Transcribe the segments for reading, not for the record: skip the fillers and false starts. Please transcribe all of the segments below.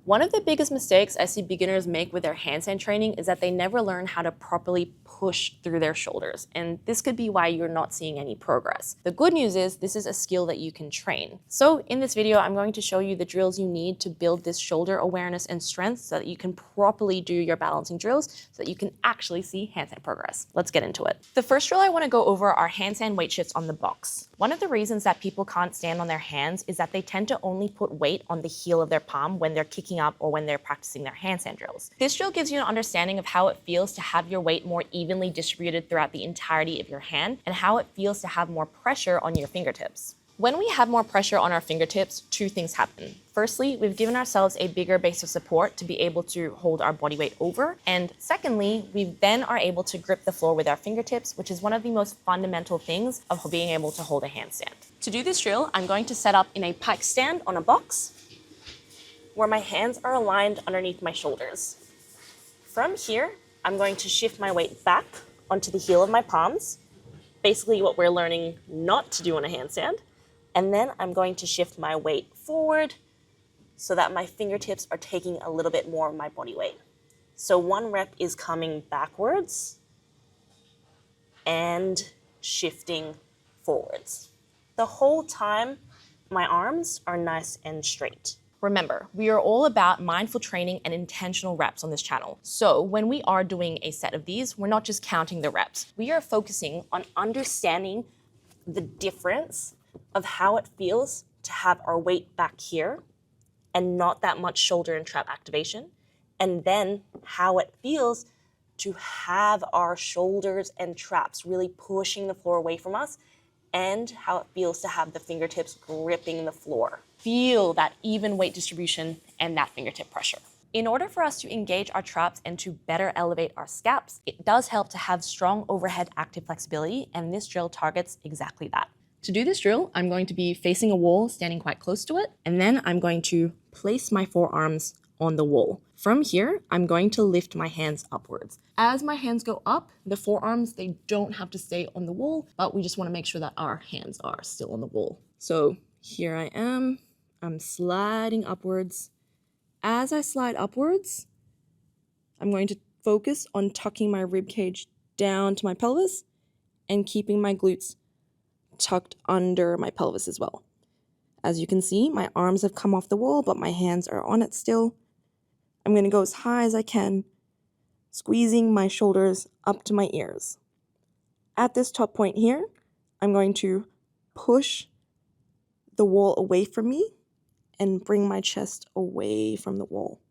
One of the biggest mistakes I see beginners make with their handstand training is that they never learn how to properly push through their shoulders, and this could be why you're not seeing any progress. The good news is this is a skill that you can train. So in this video, I'm going to show you the drills you need to build this shoulder awareness and strength so that you can properly do your balancing drills so that you can actually see handstand progress. Let's get into it. The first drill I want to go over are handstand weight shifts on the box. One of the reasons that people can't stand on their hands is that they tend to only put weight on the heel of their palm when they're kicking up or when they're practicing their handstand drills. This drill gives you an understanding of how it feels to have your weight more evenly distributed throughout the entirety of your hand and how it feels to have more pressure on your fingertips. When we have more pressure on our fingertips, two things happen. Firstly, we've given ourselves a bigger base of support to be able to hold our body weight over. And secondly, we then are able to grip the floor with our fingertips, which is one of the most fundamental things of being able to hold a handstand. To do this drill, I'm going to set up in a pike stand on a box where my hands are aligned underneath my shoulders. From here, I'm going to shift my weight back onto the heel of my palms, basically what we're learning not to do on a handstand. And then I'm going to shift my weight forward so that my fingertips are taking a little bit more of my body weight. So one rep is coming backwards and shifting forwards. The whole time, my arms are nice and straight. Remember, we are all about mindful training and intentional reps on this channel. So when we are doing a set of these, we're not just counting the reps. We are focusing on understanding the difference of how it feels to have our weight back here and not that much shoulder and trap activation, and then how it feels to have our shoulders and traps really pushing the floor away from us, and how it feels to have the fingertips gripping the floor. Feel that even weight distribution and that fingertip pressure. In order for us to engage our traps and to better elevate our scaps, it does help to have strong overhead active flexibility, and this drill targets exactly that. To do this drill, I'm going to be facing a wall, standing quite close to it, and then I'm going to place my forearms on the wall. From here, I'm going to lift my hands upwards. As my hands go up, the forearms, they don't have to stay on the wall, but we just want to make sure that our hands are still on the wall. So here I am, I'm sliding upwards. As I slide upwards, I'm going to focus on tucking my rib cage down to my pelvis and keeping my glutes tucked under my pelvis as well. As you can see, my arms have come off the wall, but my hands are on it still. I'm going to go as high as I can, squeezing my shoulders up to my ears. At this top point here, I'm going to push the wall away from me and bring my chest away from the wall.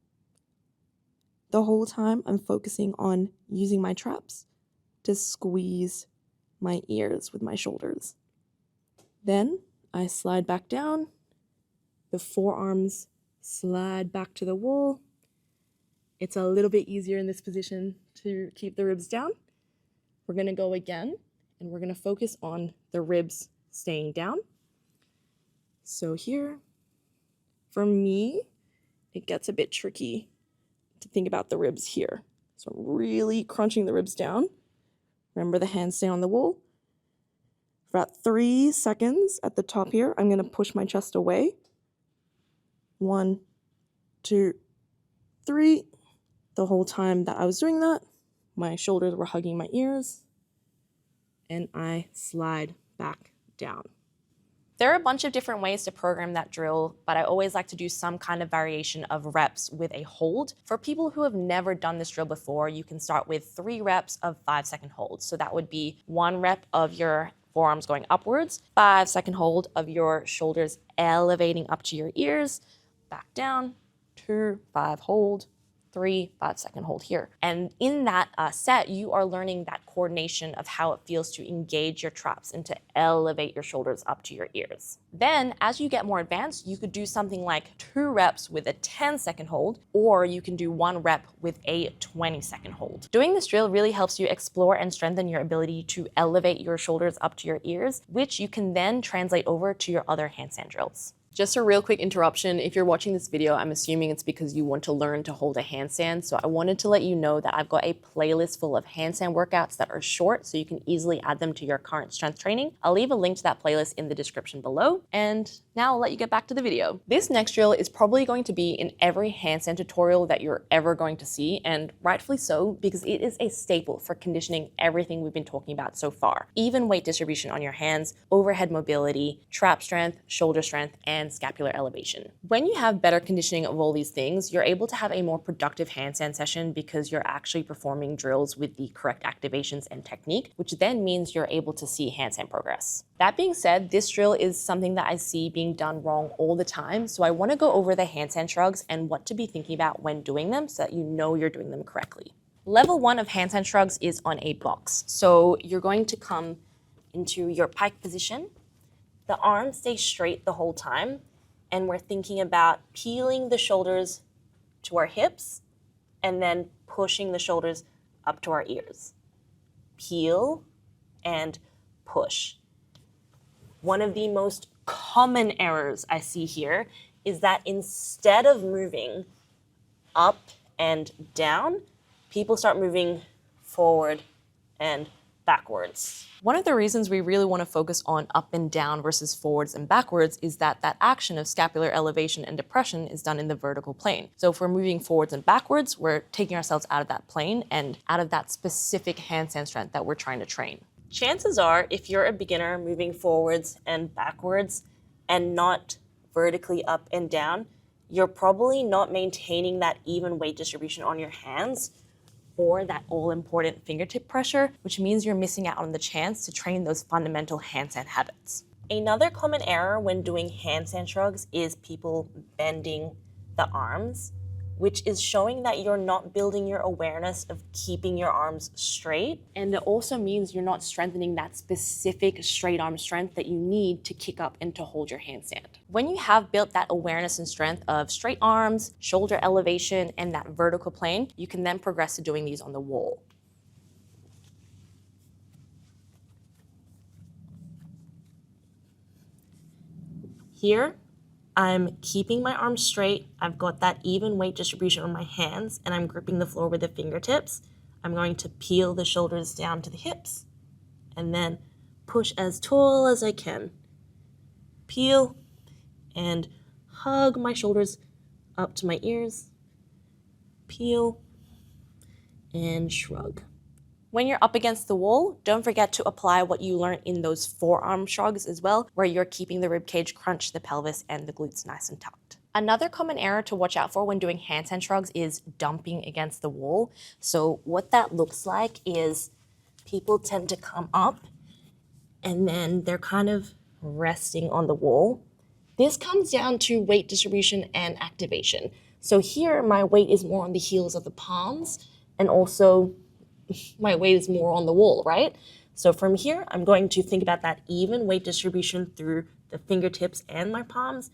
The whole time, I'm focusing on using my traps to squeeze my ears with my shoulders. Then I slide back down, the forearms slide back to the wall. It's a little bit easier in this position to keep the ribs down. We're gonna go again, and we're gonna focus on the ribs staying down. So here, for me, it gets a bit tricky to think about the ribs here. So I'm really crunching the ribs down. Remember, the hands stay on the wall. For about 3 seconds at the top here, I'm going to push my chest away. 1, 2, 3. The whole time that I was doing that, my shoulders were hugging my ears, and I slide back down. There are a bunch of different ways to program that drill, but I always like to do some kind of variation of reps with a hold. For people who have never done this drill before, you can start with 3 reps of 5-second holds. So that would be 1 rep of your forearms going upwards, 5-second hold of your shoulders elevating up to your ears, back down, 2, 5 hold, 3, 5-second hold here. And in that set, you are learning that coordination of how it feels to engage your traps and to elevate your shoulders up to your ears. Then, as you get more advanced, you could do something like 2 reps with a 10-second hold, or you can do 1 rep with a 20-second hold. Doing this drill really helps you explore and strengthen your ability to elevate your shoulders up to your ears, which you can then translate over to your other handstand drills. Just a real quick interruption. If you're watching this video, I'm assuming it's because you want to learn to hold a handstand. So I wanted to let you know that I've got a playlist full of handstand workouts that are short, so you can easily add them to your current strength training. I'll leave a link to that playlist in the description below. And now I'll let you get back to the video. This next drill is probably going to be in every handstand tutorial that you're ever going to see, and rightfully so, because it is a staple for conditioning everything we've been talking about so far. Even weight distribution on your hands, overhead mobility, trap strength, shoulder strength, and scapular elevation. When you have better conditioning of all these things, you're able to have a more productive handstand session because you're actually performing drills with the correct activations and technique, which then means you're able to see handstand progress. That being said, this drill is something that I see being done wrong all the time, so I want to go over the handstand shrugs and what to be thinking about when doing them so that you know you're doing them correctly. Level 1 of handstand shrugs is on a box. So you're going to come into your pike position. The arms stay straight the whole time, and we're thinking about peeling the shoulders to our hips and then pushing the shoulders up to our ears. Peel and push. One of the most common errors I see here is that instead of moving up and down, people start moving forward and backwards. One of the reasons we really want to focus on up and down versus forwards and backwards is that action of scapular elevation and depression is done in the vertical plane. So if we're moving forwards and backwards, we're taking ourselves out of that plane and out of that specific handstand strength that we're trying to train. Chances are, if you're a beginner moving forwards and backwards and not vertically up and down, you're probably not maintaining that even weight distribution on your hands or that all-important fingertip pressure, which means you're missing out on the chance to train those fundamental handstand habits. Another common error when doing handstand shrugs is people bending the arms, which is showing that you're not building your awareness of keeping your arms straight. And it also means you're not strengthening that specific straight arm strength that you need to kick up and to hold your handstand. When you have built that awareness and strength of straight arms, shoulder elevation, and that vertical plane, you can then progress to doing these on the wall. Here, I'm keeping my arms straight. I've got that even weight distribution on my hands, and I'm gripping the floor with the fingertips. I'm going to peel the shoulders down to the hips and then push as tall as I can. Peel and hug my shoulders up to my ears. Peel and shrug. When you're up against the wall, don't forget to apply what you learned in those forearm shrugs as well, where you're keeping the ribcage crunched, the pelvis, and the glutes nice and tucked. Another common error to watch out for when doing handstand shrugs is dumping against the wall. So what that looks like is people tend to come up and then they're kind of resting on the wall. This comes down to weight distribution and activation. So here my weight is more on the heels of the palms, and also my weight is more on the wall, right? So from here, I'm going to think about that even weight distribution through the fingertips and my palms.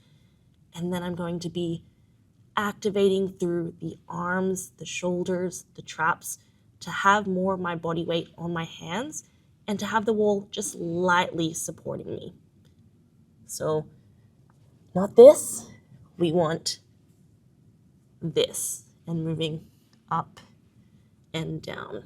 And then I'm going to be activating through the arms, the shoulders, the traps to have more of my body weight on my hands and to have the wall just lightly supporting me. So not this, we want this, and moving up and down.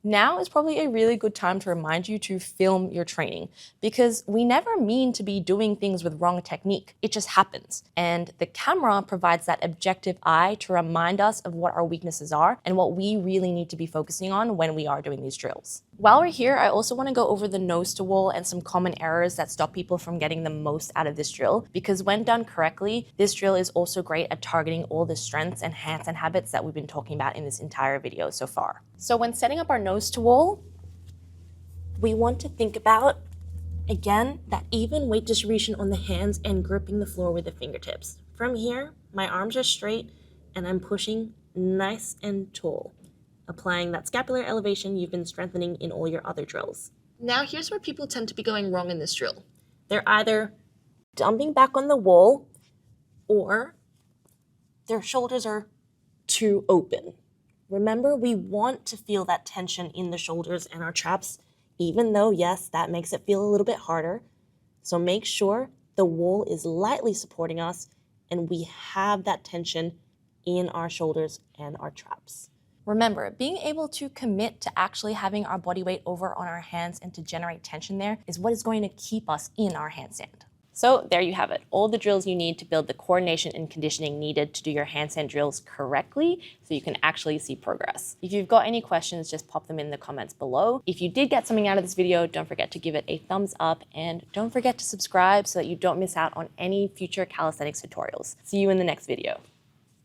Now is probably a really good time to remind you to film your training, because we never mean to be doing things with wrong technique. It just happens. And the camera provides that objective eye to remind us of what our weaknesses are and what we really need to be focusing on when we are doing these drills. While we're here, I also want to go over the nose to wall and some common errors that stop people from getting the most out of this drill, because when done correctly, this drill is also great at targeting all the strengths and handstand habits that we've been talking about in this entire video so far. So when setting up our nose to wall, we want to think about, again, that even weight distribution on the hands and gripping the floor with the fingertips. From here, my arms are straight and I'm pushing nice and tall, applying that scapular elevation you've been strengthening in all your other drills. Now here's where people tend to be going wrong in this drill. They're either dumping back on the wall or their shoulders are too open. Remember, we want to feel that tension in the shoulders and our traps, even though, yes, that makes it feel a little bit harder. So make sure the wall is lightly supporting us and we have that tension in our shoulders and our traps. Remember, being able to commit to actually having our body weight over on our hands and to generate tension there is what is going to keep us in our handstand. So there you have it, all the drills you need to build the coordination and conditioning needed to do your handstand drills correctly so you can actually see progress. If you've got any questions, just pop them in the comments below. If you did get something out of this video, don't forget to give it a thumbs up and don't forget to subscribe so that you don't miss out on any future calisthenics tutorials. See you in the next video.